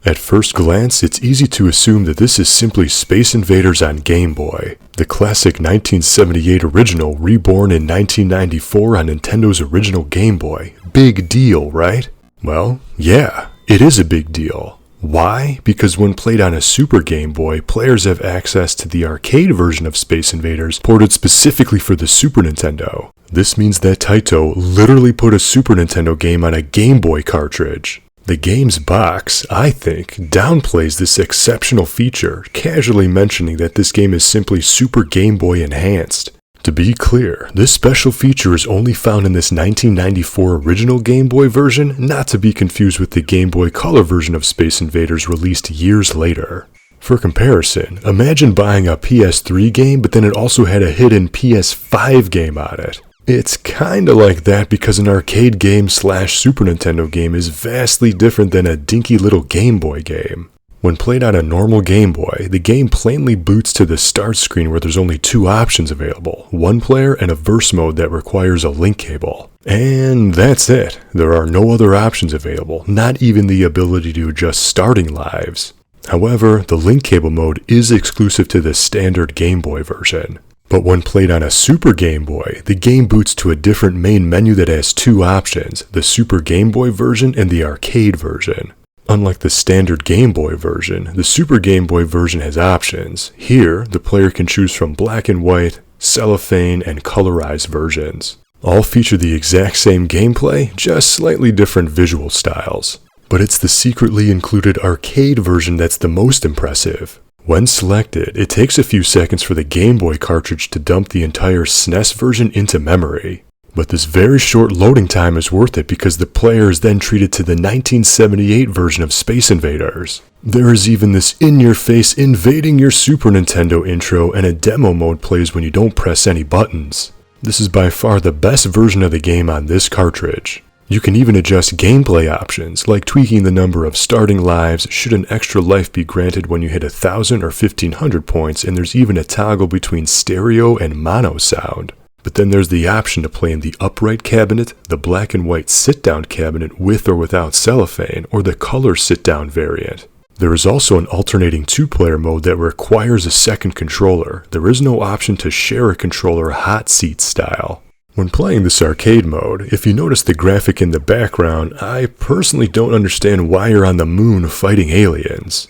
At first glance, it's easy to assume that this is simply Space Invaders on Game Boy, the classic 1978 original reborn in 1994 on Nintendo's original Game Boy. Big deal, right? Well, yeah, it is a big deal. Why? Because when played on a Super Game Boy, players have access to the arcade version of Space Invaders ported specifically for the Super Nintendo. This means that Taito literally put a Super Nintendo game on a Game Boy cartridge. The game's box, I think, downplays this exceptional feature, casually mentioning that this game is simply Super Game Boy enhanced. To be clear, this special feature is only found in this 1994 original Game Boy version, not to be confused with the Game Boy Color version of Space Invaders released years later. For comparison, imagine buying a PS3 game but then it also had a hidden PS5 game on it. It's kinda like that because an arcade game / Super Nintendo game is vastly different than a dinky little Game Boy game. When played on a normal Game Boy, the game plainly boots to the start screen where there's only two options available, one player and a verse mode that requires a link cable. And that's it. There are no other options available, not even the ability to adjust starting lives. However, the link cable mode is exclusive to the standard Game Boy version. But when played on a Super Game Boy, the game boots to a different main menu that has two options, the Super Game Boy version and the arcade version. Unlike the standard Game Boy version, the Super Game Boy version has options. Here, the player can choose from black and white, cellophane, and colorized versions. All feature the exact same gameplay, just slightly different visual styles. But it's the secretly included arcade version that's the most impressive. When selected, it takes a few seconds for the Game Boy cartridge to dump the entire SNES version into memory. But this very short loading time is worth it because the player is then treated to the 1978 version of Space Invaders. There is even this in-your-face invading your Super Nintendo intro, and a demo mode plays when you don't press any buttons. This is by far the best version of the game on this cartridge. You can even adjust gameplay options, like tweaking the number of starting lives should an extra life be granted when you hit 1,000 or 1,500 points, and there's even a toggle between stereo and mono sound. But then there's the option to play in the upright cabinet, the black and white sit-down cabinet with or without cellophane, or the color sit-down variant. There is also an alternating two-player mode that requires a second controller. There is no option to share a controller hot seat style. When playing this arcade mode, if you notice the graphic in the background, I personally don't understand why you're on the moon fighting aliens.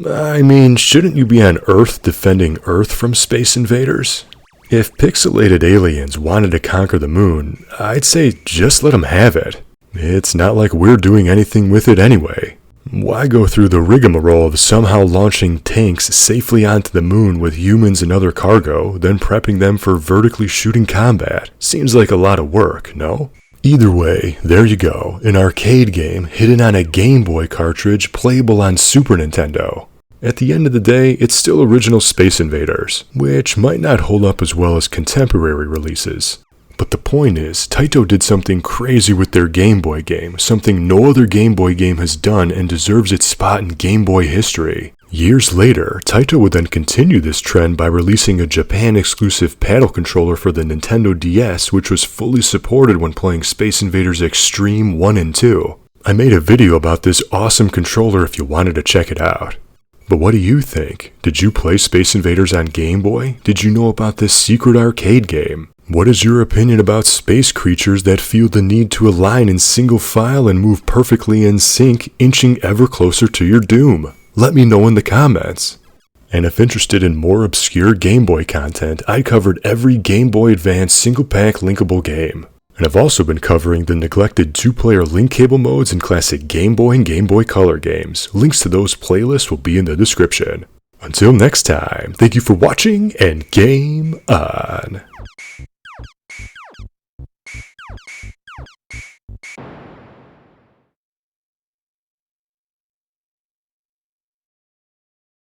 I mean, shouldn't you be on Earth defending Earth from Space Invaders? If pixelated aliens wanted to conquer the moon, I'd say just let them have it. It's not like we're doing anything with it anyway. Why go through the rigmarole of somehow launching tanks safely onto the moon with humans and other cargo, then prepping them for vertically shooting combat? Seems like a lot of work, no? Either way, there you go, an arcade game hidden on a Game Boy cartridge playable on Super Nintendo. At the end of the day, it's still original Space Invaders, which might not hold up as well as contemporary releases. But the point is, Taito did something crazy with their Game Boy game, something no other Game Boy game has done and deserves its spot in Game Boy history. Years later, Taito would then continue this trend by releasing a Japan-exclusive paddle controller for the Nintendo DS, which was fully supported when playing Space Invaders Extrem 1 and 2. I made a video about this awesome controller if you wanted to check it out. But what do you think? Did you play Space Invaders on Game Boy? Did you know about this secret arcade game? What is your opinion about space creatures that feel the need to align in single file and move perfectly in sync, inching ever closer to your doom? Let me know in the comments. And if interested in more obscure Game Boy content, I covered every Game Boy Advance Single-Pak Linkable game. And I've also been covering the neglected two-player link cable modes in classic Game Boy and Game Boy Color games. Links to those playlists will be in the description. Until next time, thank you for watching, and game on!